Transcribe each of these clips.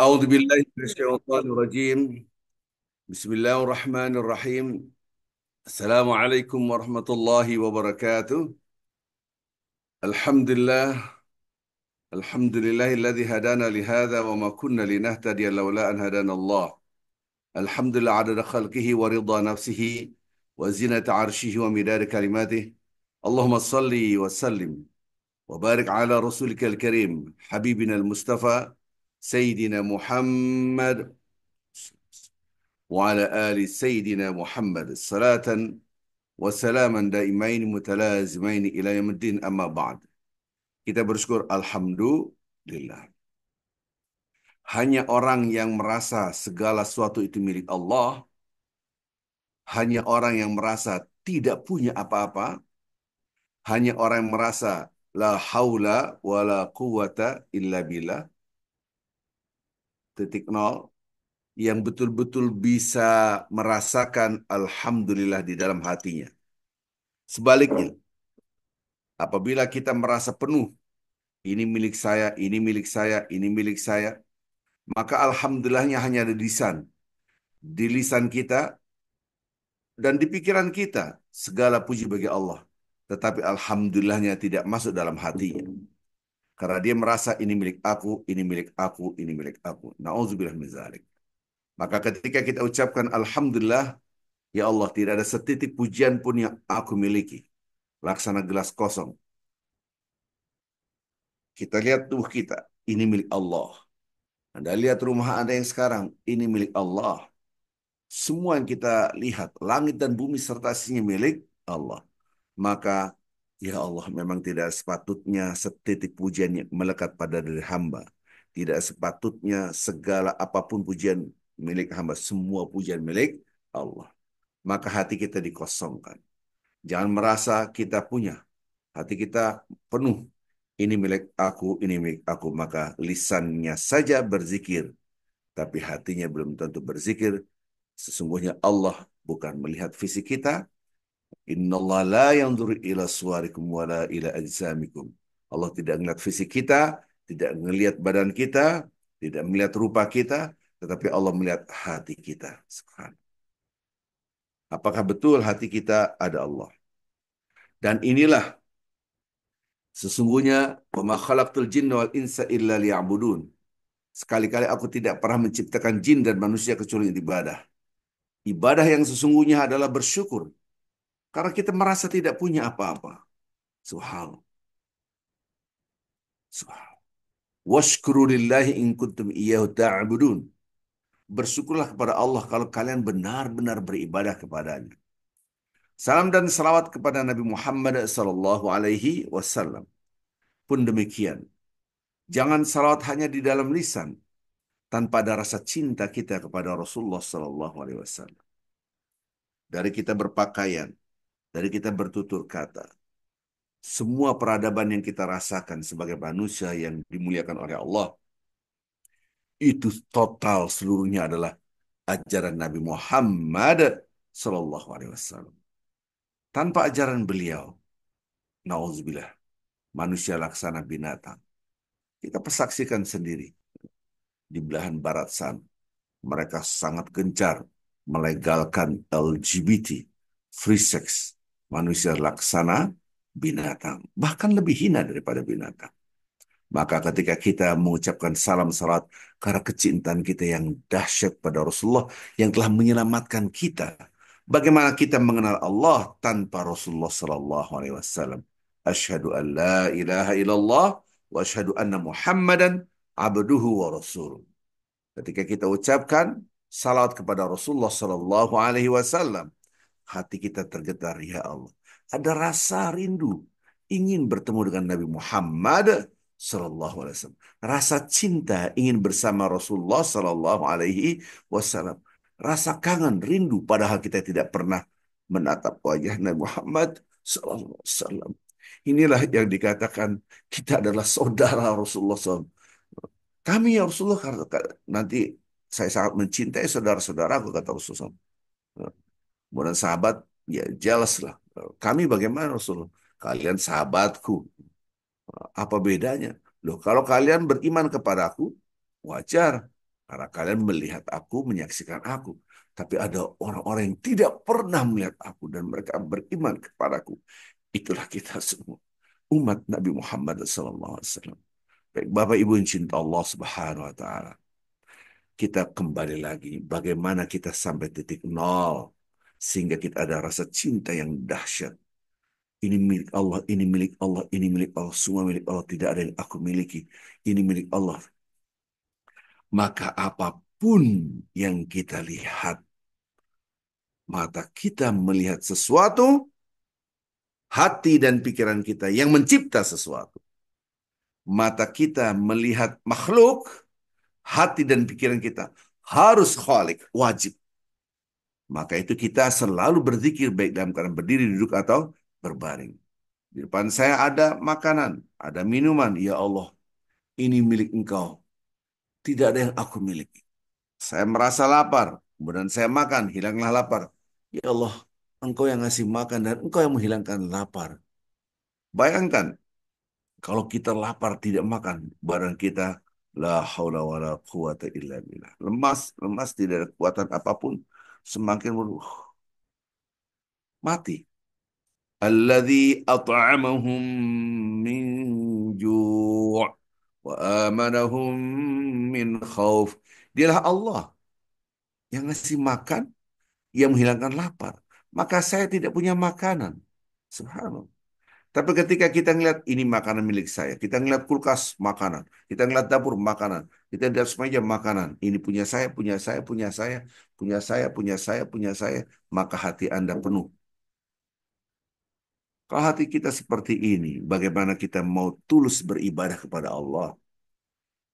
أعوذ بالله من الشيطان الرجيم. بسم الله الرحمن الرحيم. السلام عليكم ورحمة الله وبركاته. الحمد لله. الحمد لله الذي هدانا لهذا وما كنا لنهتدي لولا أن هدانا الله. الحمد لله عدد خلقه ورضا نفسه وزنة عرشه ومداد كلماته. اللهم صل وسلم وبارك على رسولك الكريم حبيبنا المصطفى سيدنا محمد وعلى آل سيدنا محمد صلاة وسلاما دائمين متلازمين إلى يوم الدين أما بعد. Kita bersyukur Alhamdulillah. Hanya orang yang merasa segala sesuatu itu milik Allah, hanya orang yang merasa tidak punya apa-apa, hanya orang yang merasa la haula wa la quwata illa billah, titik nol, yang betul-betul bisa merasakan Alhamdulillah di dalam hatinya. Sebaliknya, apabila kita merasa penuh, ini milik saya, ini milik saya, ini milik saya, maka alhamdulillahnya hanya ada di lisan. Di lisan kita dan di pikiran kita, segala puji bagi Allah. Tetapi alhamdulillahnya tidak masuk dalam hatinya. Karena dia merasa ini milik aku, ini milik aku, ini milik aku. Nauzubillah min dzalik. Maka ketika kita ucapkan alhamdulillah, ya Allah, tidak ada setitik pujian pun yang aku miliki. Laksana gelas kosong. Kita lihat tubuh kita, ini milik Allah. Anda lihat rumah Anda yang sekarang, ini milik Allah. Semua yang kita lihat, langit dan bumi serta isinya milik Allah. Maka, ya Allah, memang tidak sepatutnya setitik pujian yang melekat pada diri hamba. Tidak sepatutnya segala apapun pujian milik hamba. Semua pujian milik Allah. Maka hati kita dikosongkan. Jangan merasa kita punya. Hati kita penuh. Ini milik aku, ini milik aku. Maka lisannya saja berzikir. Tapi hatinya belum tentu berzikir. Sesungguhnya Allah bukan melihat fisik kita. Innallaha la yanzuru ila suwarikum wala ila ajsamikum. Allah tidak melihat fisik kita, tidak melihat badan kita, tidak melihat rupa kita, tetapi Allah melihat hati kita. Subhanallah. Apakah betul hati kita ada Allah? Dan inilah sesungguhnya wa ma khalaqtul jinna wal insa illa liya'budun. Sekali-kali aku tidak pernah menciptakan jin dan manusia kecuali untuk ibadah. Ibadah yang sesungguhnya adalah bersyukur. Karena kita merasa tidak punya apa-apa. Subhanallah. Subhanallah. Washkuru lillahi in kuntum iyyahu ta'budun. Bersyukurlah kepada Allah kalau kalian benar-benar beribadah kepadanya. Salam dan salawat kepada Nabi Muhammad sallallahu alaihi wasallam. Pun demikian. Jangan salawat hanya di dalam lisan tanpa ada rasa cinta kita kepada Rasulullah sallallahu alaihi wasallam. Dari kita berpakaian, dari kita bertutur kata, semua peradaban yang kita rasakan sebagai manusia yang dimuliakan oleh Allah, itu total seluruhnya adalah ajaran Nabi Muhammad Sallallahu Alaihi Wasallam. Tanpa ajaran beliau, nauzubillah, manusia laksana binatang. Kita persaksikan sendiri di belahan barat sana. Mereka sangat gencar melegalkan LGBT, free sex, manusia laksana binatang. Bahkan lebih hina daripada binatang. Maka ketika kita mengucapkan salam salat karena kecintaan kita yang dahsyat pada Rasulullah yang telah menyelamatkan kita. Bagaimana kita mengenal Allah tanpa Rasulullah Sallallahu Alaihi Wasallam? Asyhadu an la ilaha illallah wa asyhadu anna Muhammadan abduhu wa rasuluh. Ketika kita ucapkan salawat kepada Rasulullah Sallallahu Alaihi Wasallam, hati kita tergetar, ya Allah. Ada rasa rindu ingin bertemu dengan Nabi Muhammad Sallallahu Alaihi Wasallam. Rasa cinta ingin bersama Rasulullah Sallallahu Alaihi Wasallam. Rasa kangen, rindu, padahal kita tidak pernah menatap wajah Nabi Muhammad Sallallahu Alaihi Wasallam. Inilah yang dikatakan kita adalah saudara Rasulullah SAW. Kami ya Rasulullah, nanti saya sangat mencintai saudara-saudaraku, kata Rasulullah. Kemudian sahabat, ya jelas lah. Kami bagaimana Rasulullah? Kalian sahabatku. Apa bedanya? Loh, kalau kalian beriman kepada aku, wajar. Karena kalian melihat aku, menyaksikan aku. Tapi ada orang-orang yang tidak pernah melihat aku dan mereka beriman kepadaku. Itulah kita semua. Umat Nabi Muhammad SAW. Baik, Bapak Ibu yang cinta Allah Subhanahu wa Ta'ala. Kita kembali lagi. Bagaimana kita sampai titik nol. Sehingga kita ada rasa cinta yang dahsyat. Ini milik Allah, ini milik Allah, ini milik Allah. Semua milik Allah. Tidak ada yang aku miliki. Ini milik Allah. Maka apapun yang kita lihat, mata kita melihat sesuatu, hati dan pikiran kita yang mencipta sesuatu. Mata kita melihat makhluk, hati dan pikiran kita harus khalik, wajib. Maka itu kita selalu berzikir baik dalam keadaan berdiri, duduk, atau berbaring. Di depan saya ada makanan, ada minuman. Ya Allah, ini milik Engkau. Tidak ada yang aku miliki. Saya merasa lapar, kemudian saya makan, hilanglah lapar. Ya Allah, Engkau yang ngasih makan dan Engkau yang menghilangkan lapar. Bayangkan, kalau kita lapar tidak makan, badan kita la haula wala quwata illa billah. Lemas, lemas tidak ada kekuatan apapun, semakin mati. Alladzi at'amahum min ju' wa amanahum min khauf. Dialah Allah yang ngasih makan, yang menghilangkan lapar. Maka saya tidak punya makanan. Subhanallah. Tapi ketika kita ngeliat ini makanan milik saya, kita ngeliat kulkas makanan, kita ngeliat dapur makanan, kita lihat meja makanan, ini punya saya, punya saya, punya saya, punya saya, punya saya, punya saya, maka hati Anda penuh. Kalau hati kita seperti ini, bagaimana kita mau tulus beribadah kepada Allah?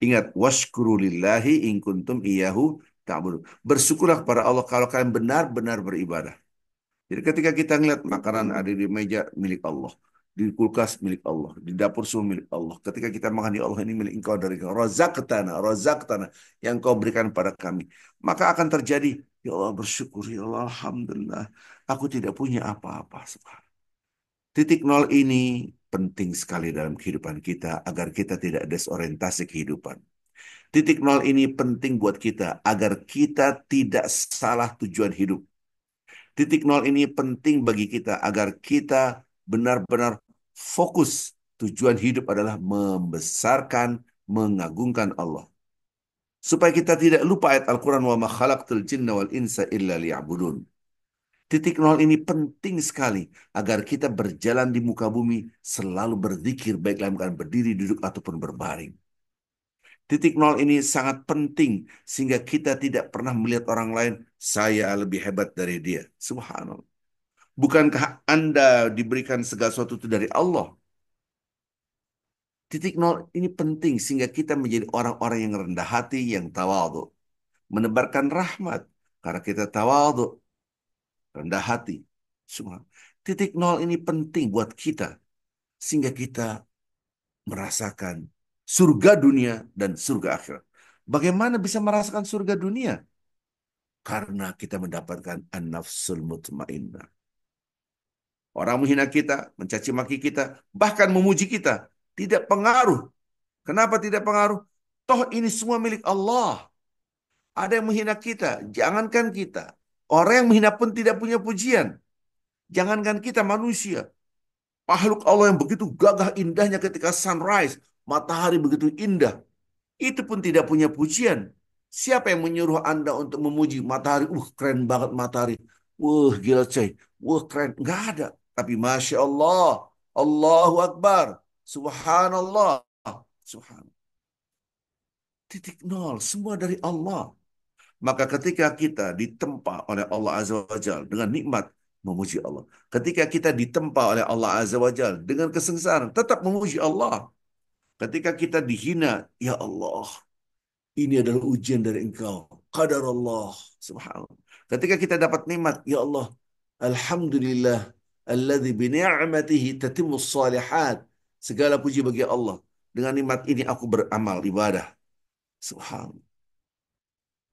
Ingat, washkurulillahi in kuntum iyyahu ta'budun. Bersyukurlah kepada Allah kalau kalian benar-benar beribadah. Jadi ketika kita ngeliat makanan ada di meja milik Allah, di kulkas milik Allah, di dapur semua milik Allah. Ketika kita makan di Allah ini milik engkau dari engkau. Razaqtana, razaqtana yang kau berikan pada kami. Maka akan terjadi, ya Allah bersyukur, ya Allah Alhamdulillah. Aku tidak punya apa-apa. Subhanallah. Titik nol ini penting sekali dalam kehidupan kita agar kita tidak desorientasi kehidupan. Titik nol ini penting buat kita agar kita tidak salah tujuan hidup. Titik nol ini penting bagi kita agar kita benar-benar fokus tujuan hidup adalah membesarkan, mengagungkan Allah. Supaya kita tidak lupa ayat Al-Quran wa ma khalaqtul jinna wal insa illa liya'budun. Titik nol ini penting sekali agar kita berjalan di muka bumi selalu berzikir baik dalam keadaan berdiri, duduk, ataupun berbaring. Titik nol ini sangat penting sehingga kita tidak pernah melihat orang lain, saya lebih hebat dari dia. Subhanallah. Bukankah Anda diberikan segala sesuatu itu dari Allah? Titik nol ini penting sehingga kita menjadi orang-orang yang rendah hati, yang tawadhu. Menebarkan rahmat karena kita tawadhu, rendah hati. Semua. Titik nol ini penting buat kita sehingga kita merasakan surga dunia dan surga akhirat. Bagaimana bisa merasakan surga dunia? Karena kita mendapatkan an-nafsul mutmainnah. Orang menghina kita, mencaci maki kita, bahkan memuji kita. Tidak pengaruh. Kenapa tidak pengaruh? Toh ini semua milik Allah. Ada yang menghina kita, jangankan kita. Orang yang menghina pun tidak punya pujian. Jangankan kita manusia. Makhluk Allah yang begitu gagah indahnya ketika sunrise. Matahari begitu indah. Itu pun tidak punya pujian. Siapa yang menyuruh Anda untuk memuji matahari? Keren banget matahari. Gila coy. Keren. Nggak ada. Tapi Masya Allah. Allahu Akbar. Subhanallah. Subhanallah. Titik nol. Semua dari Allah. Maka ketika kita ditempa oleh Allah Azza wa Jalla dengan nikmat, memuji Allah. Ketika kita ditempa oleh Allah Azza wa Jalla dengan kesengsaraan, tetap memuji Allah. Ketika kita dihina, ya Allah, ini adalah ujian dari Engkau. Qadar Allah. Subhanallah. Ketika kita dapat nikmat, ya Allah, Alhamdulillah, alladzi bini'matihi tatimmus salihat. Segala puji bagi Allah. Dengan nikmat ini aku beramal ibadah. Subhanallah.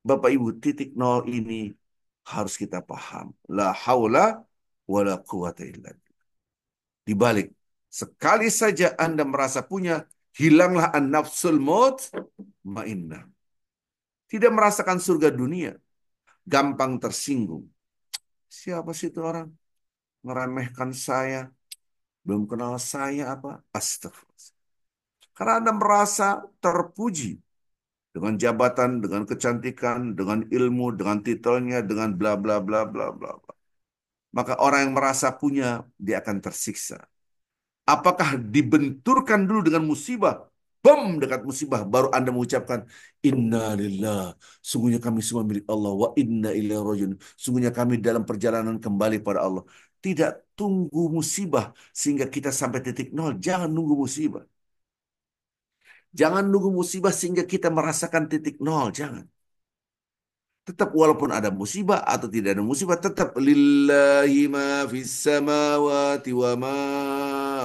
Bapak Ibu, titik nol ini harus kita paham. La haula wa la quwata illa billah. Dibalik, sekali saja Anda merasa punya, hilanglah an-nafsul maut, ma'innah. Tidak merasakan surga dunia, gampang tersinggung. Siapa sih itu orang? Meremehkan saya, belum kenal saya apa? Astagfirullah. Karena Anda merasa terpuji dengan jabatan, dengan kecantikan, dengan ilmu, dengan titelnya, dengan bla bla bla bla bla bla. Maka orang yang merasa punya, dia akan tersiksa. Apakah dibenturkan dulu dengan musibah? Bom, dekat musibah baru Anda mengucapkan Inna lillah, sungguhnya kami semua milik Allah, wa inna ilaihi rajiun, sungguhnya kami dalam perjalanan kembali pada Allah. Tidak tunggu musibah sehingga kita sampai titik nol. Jangan nunggu musibah. Jangan nunggu musibah sehingga kita merasakan titik nol. Jangan. Tetap walaupun ada musibah atau tidak ada musibah, tetap lillahi ma fis samawati wa ma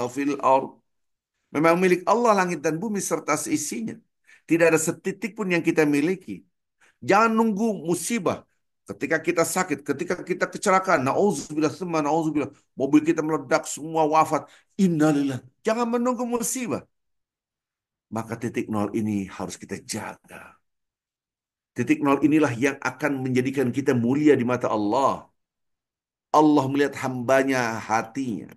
fil ard. Memang milik Allah langit dan bumi serta seisinya. Tidak ada setitik pun yang kita miliki. Jangan nunggu musibah. Ketika kita sakit, ketika kita kecelakaan, na'udzubillah, semua na'udzubillah, mobil kita meledak, semua wafat. Innalillah. Jangan menunggu musibah. Maka titik nol ini harus kita jaga. Titik nol inilah yang akan menjadikan kita mulia di mata Allah. Allah melihat hambanya hatinya.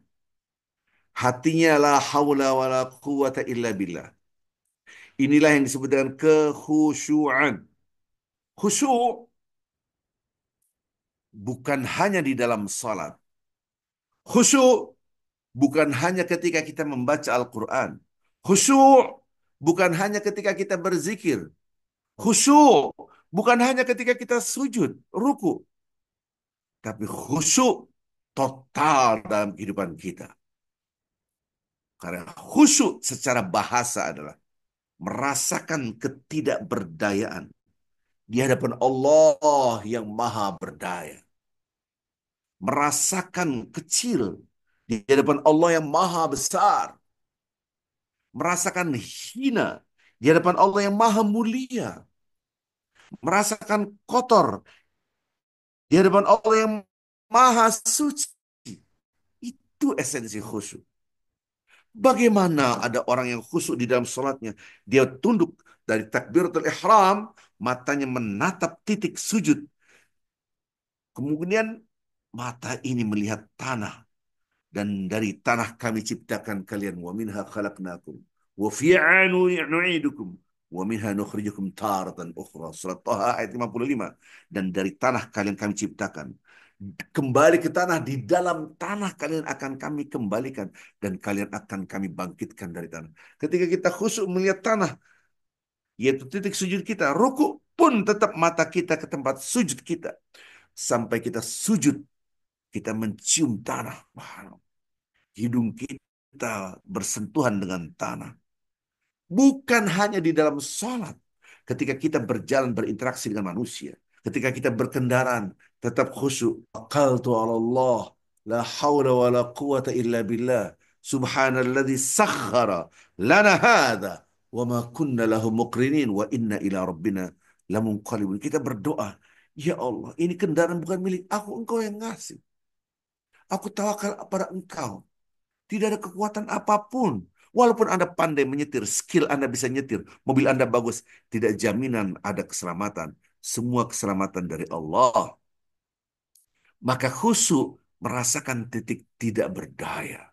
Hatinya la haula wa la quwata illa billah. Inilah yang disebut dengan kekhusyuan. Khusyuk bukan hanya di dalam salat. Khusyuk bukan hanya ketika kita membaca Al-Quran. Khusyuk bukan hanya ketika kita berzikir. Khusyuk bukan hanya ketika kita sujud, ruku. Tapi khusyuk total dalam kehidupan kita. Karena khusyuk secara bahasa adalah merasakan ketidakberdayaan di hadapan Allah yang maha berdaya. Merasakan kecil di hadapan Allah yang maha besar. Merasakan hina di hadapan Allah yang maha mulia. Merasakan kotor di hadapan Allah yang maha suci. Itu esensi khusyuk. Bagaimana ada orang yang khusyuk di dalam sholatnya? Dia tunduk dari takbiratul ihram, matanya menatap titik sujud. Kemudian mata ini melihat tanah. Dan dari tanah kami ciptakan kalian. Wa minha khalaqnakum. Wa fi'a nu'idukum. Wa minha nukhrijukum taratan ukhra. Surat Taha ayat 55. Dan dari tanah kalian kami ciptakan. Kembali ke tanah, di dalam tanah kalian akan kami kembalikan. Dan kalian akan kami bangkitkan dari tanah. Ketika kita khusyuk melihat tanah, yaitu titik sujud kita, ruku pun tetap mata kita ke tempat sujud kita. Sampai kita sujud, kita mencium tanah. Hidung kita bersentuhan dengan tanah. Bukan hanya di dalam sholat. Ketika kita berjalan berinteraksi dengan manusia. Ketika kita berkendaraan, tetap khusyuk. Aqaltu ala Allah. La hawla wa la quwata illa billah. Subhanalladzi sakhara lana hadha. Wa ma kunna lahu muqrinin. Wa inna ila rabbina lamunqalibun. Kita berdoa. Ya Allah, ini kendaraan bukan milik aku. Engkau yang ngasih. Aku tawakal pada engkau. Tidak ada kekuatan apapun. Walaupun Anda pandai menyetir, skill Anda bisa nyetir, mobil Anda bagus, tidak jaminan ada keselamatan. Semua keselamatan dari Allah. Maka khusyuk merasakan titik tidak berdaya.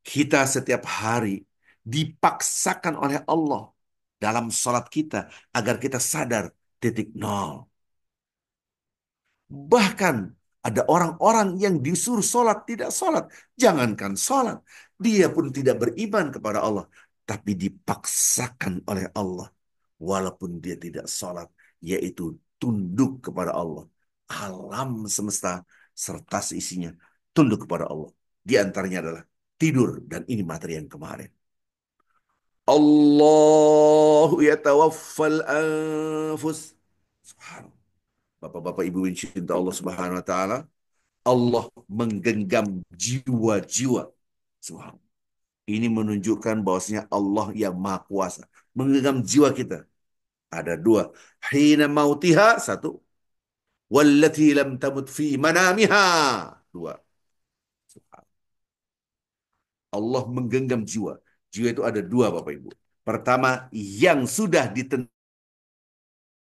Kita setiap hari dipaksakan oleh Allah dalam sholat kita agar kita sadar titik nol. Bahkan ada orang-orang yang disuruh sholat, tidak sholat. Jangankan sholat, dia pun tidak beriman kepada Allah. Tapi dipaksakan oleh Allah. Walaupun dia tidak sholat, yaitu tunduk kepada Allah. Alam semesta serta seisinya tunduk kepada Allah. Di antaranya adalah tidur. Dan ini materi yang kemarin. Allahu yatawaffal anfus. Subhanallah. Bapak-bapak ibu yang cinta Allah Subhanahu wa taala, Allah menggenggam jiwa-jiwa. Subhanallah. Ini menunjukkan bahwasanya Allah yang Maha Kuasa menggenggam jiwa kita. Ada dua. Hina mautiha, satu. Wallati lam tamut fi manamiha. Dua. Allah menggenggam jiwa. Jiwa itu ada dua Bapak Ibu. Pertama, yang sudah ditentukan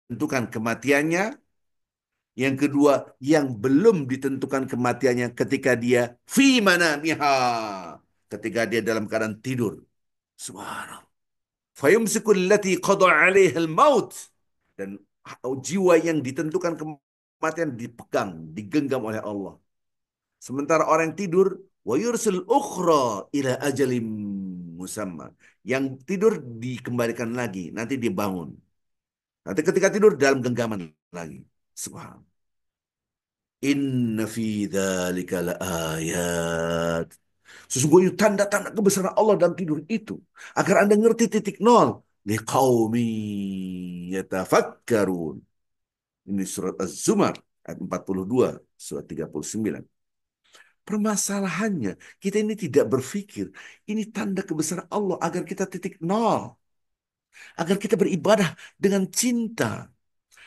ditentukan kematiannya. Yang kedua, yang belum ditentukan kematiannya ketika dia fi manamiha, ketika dia dalam keadaan tidur. Subhanallah. Fayumsikul lati qada 'alaiha al-maut, dan jiwa yang ditentukan kematian dipegang, digenggam oleh Allah. Sementara orang yang tidur, wa yursil ukhra ila ajalim musamma. Yang tidur dikembalikan lagi, nanti dibangun. Nanti ketika tidur dalam genggaman lagi. Subhanallah. Inna fi dzalika laayat. Sesungguhnya tanda-tanda kebesaran Allah dalam tidur itu. Agar Anda ngerti titik nol. Liqaumi yatafakkarun. Ini surat Az-Zumar ayat 42, surat 39. Permasalahannya, kita ini tidak berpikir. Ini tanda kebesaran Allah agar kita titik nol. Agar kita beribadah dengan cinta.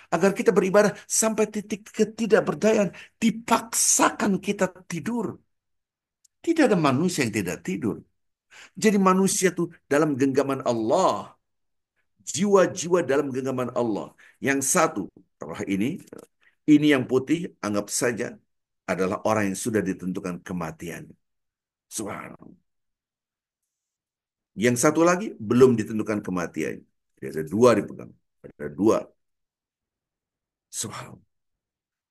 Agar kita beribadah sampai titik ketidakberdayaan. Dipaksakan kita tidur. Tidak ada manusia yang tidak tidur. Jadi manusia itu dalam genggaman Allah. Jiwa-jiwa dalam genggaman Allah. Yang satu, terah ini yang putih, anggap saja adalah orang yang sudah ditentukan kematian. Subhanallah. Yang satu lagi belum ditentukan kematian. Jadi ada dua dipegang. Ada dua. Subhanallah.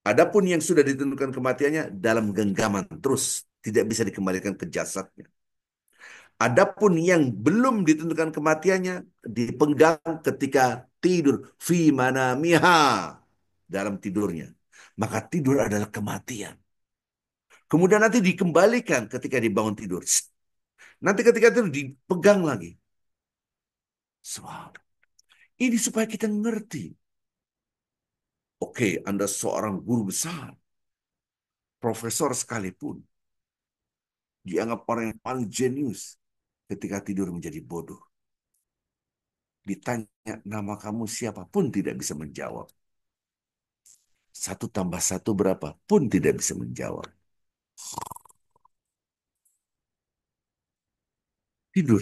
Adapun yang sudah ditentukan kematiannya dalam genggaman terus. Tidak bisa dikembalikan ke jasadnya. Adapun yang belum ditentukan kematiannya dipenggang ketika tidur fi manamiha, dalam tidurnya. Maka tidur adalah kematian. Kemudian nanti dikembalikan ketika dibangun tidur. Nanti ketika tidur dipegang lagi. Wow. Ini supaya kita ngerti. Oke, Anda seorang guru besar, profesor sekalipun, dianggap orang yang paling jenius ketika tidur menjadi bodoh. Ditanya nama kamu siapapun tidak bisa menjawab. Satu tambah satu berapa pun tidak bisa menjawab. Tidur.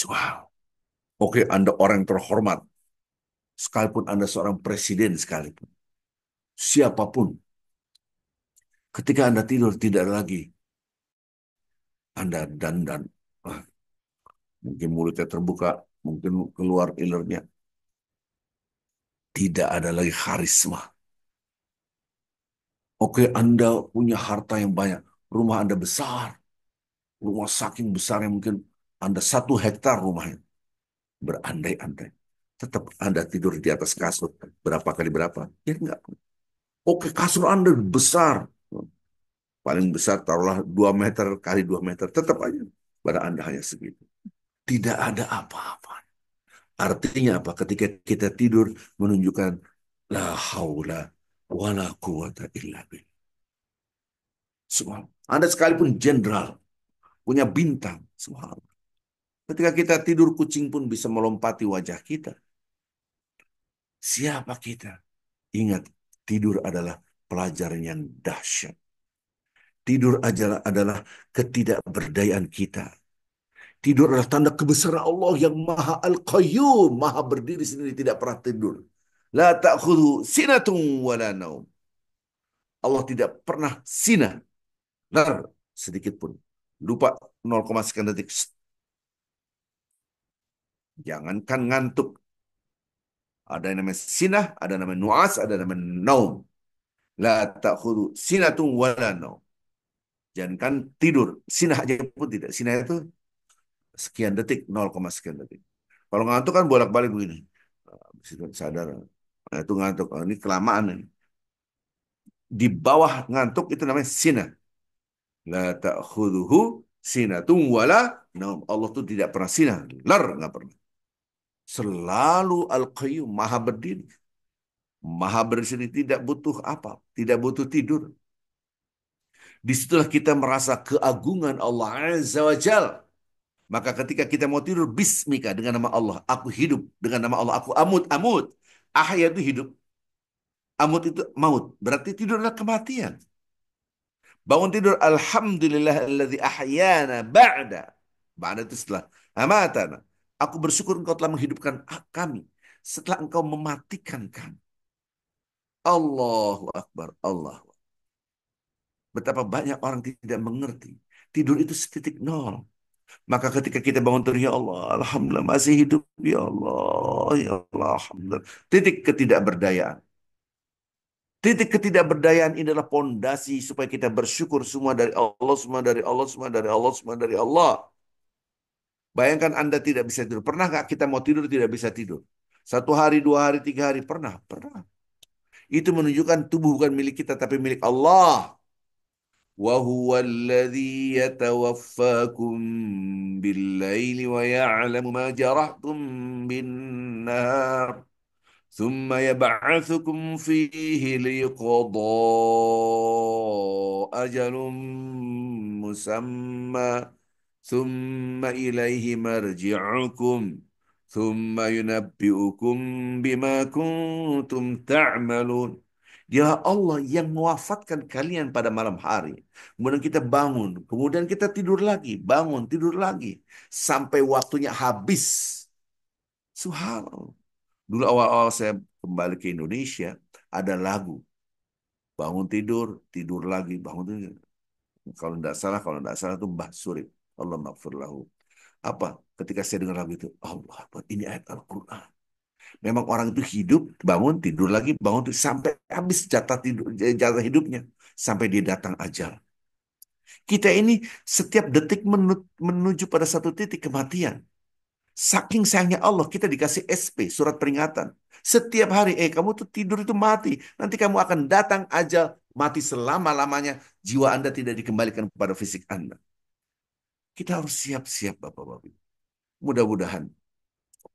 Wow. Oke, Anda orang yang terhormat. Sekalipun Anda seorang presiden sekalipun. Siapapun. Ketika Anda tidur tidak lagi. Anda dandan. Mungkin mulutnya terbuka. Mungkin keluar ilernya. Tidak ada lagi karisma. Oke, Anda punya harta yang banyak. Rumah Anda besar. Rumah saking besar yang mungkin Anda 1 hektar rumahnya. Berandai-andai. Tetap Anda tidur di atas kasur. Berapa kali berapa? Ya enggak. Oke, kasur Anda besar. Paling besar taruhlah 2 meter kali 2 meter. Tetap aja pada Anda hanya segitu. Tidak ada apa-apa. Artinya apa? Ketika kita tidur menunjukkan la haula wala quwata illa billah. Semua. Anda sekalipun jenderal, punya bintang. Semua. Ketika kita tidur, kucing pun bisa melompati wajah kita. Siapa kita? Ingat, tidur adalah pelajaran yang dahsyat. Tidur adalah ketidakberdayaan kita. Tidur adalah tanda kebesaran Allah yang Maha Al-Qayyum, Maha berdiri sendiri, tidak pernah tidur. La ta'khudhu sinatun wala naum. Allah tidak pernah sinah, lar, sedikit pun. Lupa 0, sekian detik. Jangankan ngantuk. Ada yang namanya sinah, ada yang namanya nuas, ada yang namanya naum. La ta'khudhu sinatun wala naum. Jangankan tidur, sinah aja pun tidak. Sinah itu sekian detik, 0, sekian detik. Kalau ngantuk kan bolak-balik begini. Habis itu sadar. Nah, itu ngantuk. Oh, ini kelamaan ini. Di bawah ngantuk itu namanya sinah. La ta'khudhuhu sinatun wala naum. Allah tuh tidak pernah sinah. Lar, nggak pernah. Selalu Al-Qayyum, maha berdiri. Maha berdiri tidak butuh apa? Tidak butuh tidur. Disitulah kita merasa keagungan Allah Azza wa Jal. Maka ketika kita mau tidur, bismika, dengan nama Allah. Aku hidup. Dengan nama Allah. Aku amut. Amut. Ahya itu hidup. Amut itu maut. Berarti tidur adalah kematian. Bangun tidur. Alhamdulillahilladzi ahyana ba'da. Ba'da itu setelah amatana. Aku bersyukur engkau telah menghidupkan kami setelah engkau mematikan kami. Allahu Akbar, Allah. Betapa banyak orang tidak mengerti. Tidur itu setitik nol. Maka ketika kita bangun tidur, ya Allah, Alhamdulillah masih hidup, ya Allah, Alhamdulillah. Titik ketidakberdayaan. Titik ketidakberdayaan ini adalah pondasi supaya kita bersyukur semua dari Allah, semua dari Allah, semua dari Allah, semua dari Allah. Bayangkan Anda tidak bisa tidur. Pernah nggak kita mau tidur tidak bisa tidur? Satu hari, dua hari, tiga hari. Pernah, pernah. Itu menunjukkan tubuh bukan milik kita, tapi milik Allah. وهو الذي يتوفاكم بالليل ويعلم ما جرحتم بالنهار ثم يبعثكم فيه لقضاء أجل مسمى ثم إليه مرجعكم ثم ينبئكم بما كنتم تعملون. Dialah Allah yang mewafatkan kalian pada malam hari. Kemudian kita bangun, kemudian kita tidur lagi, bangun, tidur lagi. Sampai waktunya habis. Subhanallah. Dulu awal-awal saya kembali ke Indonesia, ada lagu. Bangun tidur, tidur lagi, bangun tidur. Kalau tidak salah itu Mbah Surip. Allah maghfir lahu. Apa? Ketika saya dengar lagu itu, Allah, ini ayat Al-Quran. Memang orang itu hidup, bangun, tidur lagi, bangun, tidur, sampai habis jatah tidur, jatah hidupnya. Sampai dia datang ajal. Kita ini setiap detik menuju pada satu titik kematian. Saking sayangnya Allah, kita dikasih SP, surat peringatan. Setiap hari, kamu tuh tidur itu mati. Nanti kamu akan datang ajal, mati selama-lamanya. Jiwa Anda tidak dikembalikan kepada fisik Anda. Kita harus siap-siap, Bapak-Bapak. Mudah-mudahan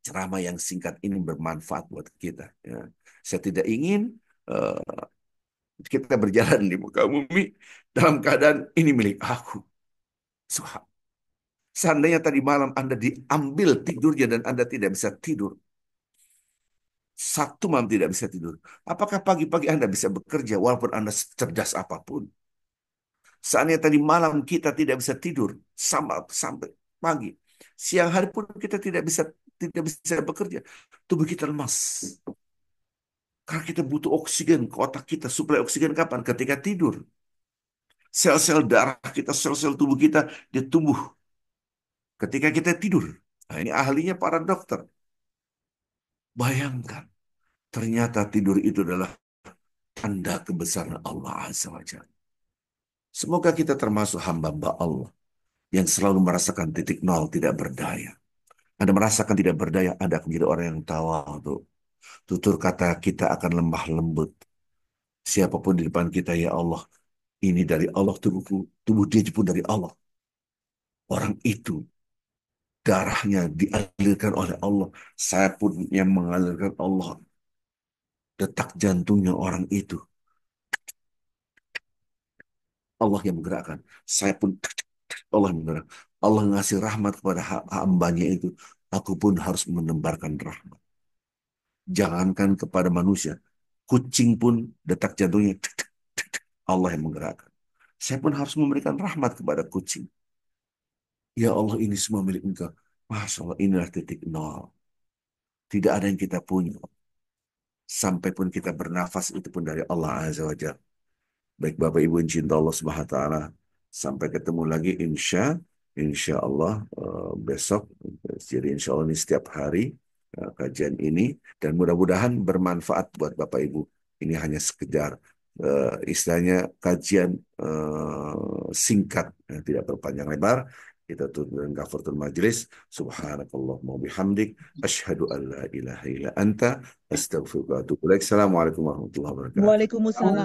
ceramah yang singkat ini bermanfaat buat kita. Ya. Saya tidak ingin eh, kita berjalan di muka bumi dalam keadaan ini milik aku. Subhan- Seandainya tadi malam Anda diambil tidurnya dan Anda tidak bisa tidur, satu malam tidak bisa tidur, apakah pagi-pagi Anda bisa bekerja walaupun Anda cerdas apapun? Seandainya tadi malam kita tidak bisa tidur sampai pagi, siang hari pun kita tidak bisa bekerja, tubuh kita lemas. Karena kita butuh oksigen ke otak kita. Suplai oksigen kapan? Ketika tidur. Sel-sel darah kita, sel-sel tubuh kita, dia tumbuh ketika kita tidur. Nah, ini ahlinya para dokter. Bayangkan, ternyata tidur itu adalah tanda kebesaran Allah Azza wa Jalla. Semoga kita termasuk hamba-hamba Allah yang selalu merasakan titik nol tidak berdaya. Anda merasakan tidak berdaya, Anda akan menjadi orang yang tawadhu. Tutur kata kita akan lemah lembut. Siapapun di depan kita, ya Allah, ini dari Allah, tubuh dia pun dari Allah. Orang itu darahnya dialirkan oleh Allah. Saya pun yang mengalirkan Allah. Detak jantungnya orang itu. Allah yang menggerakkan. Saya pun Allah yang menggerakkan. Allah ngasih rahmat kepada hambanya itu. Aku pun harus menembarkan rahmat. Jangankan kepada manusia. Kucing pun detak jantungnya. Allah yang menggerakkan. Saya pun harus memberikan rahmat kepada kucing. Ya Allah, ini semua milik Engkau. Masya Allah, inilah titik nol. Tidak ada yang kita punya. Sampai pun kita bernafas itu pun dari Allah Azza wa Jalla. Baik Bapak Ibu yang cinta Allah Subhanahu wa taala. Sampai ketemu lagi insya Allah besok. Jadi insya Allah ini setiap hari kajian ini dan mudah-mudahan bermanfaat buat Bapak Ibu. Ini hanya sekedar istilahnya kajian singkat, tidak berpanjang lebar. Kita tutup dengan kafaratul majelis. Subhanakallahumma bihamdik asyhadu an la ilaha illa anta astaghfiruka wa atubu ilaik. Assalamualaikum warahmatullahi wabarakatuh. Waalaikumsalam.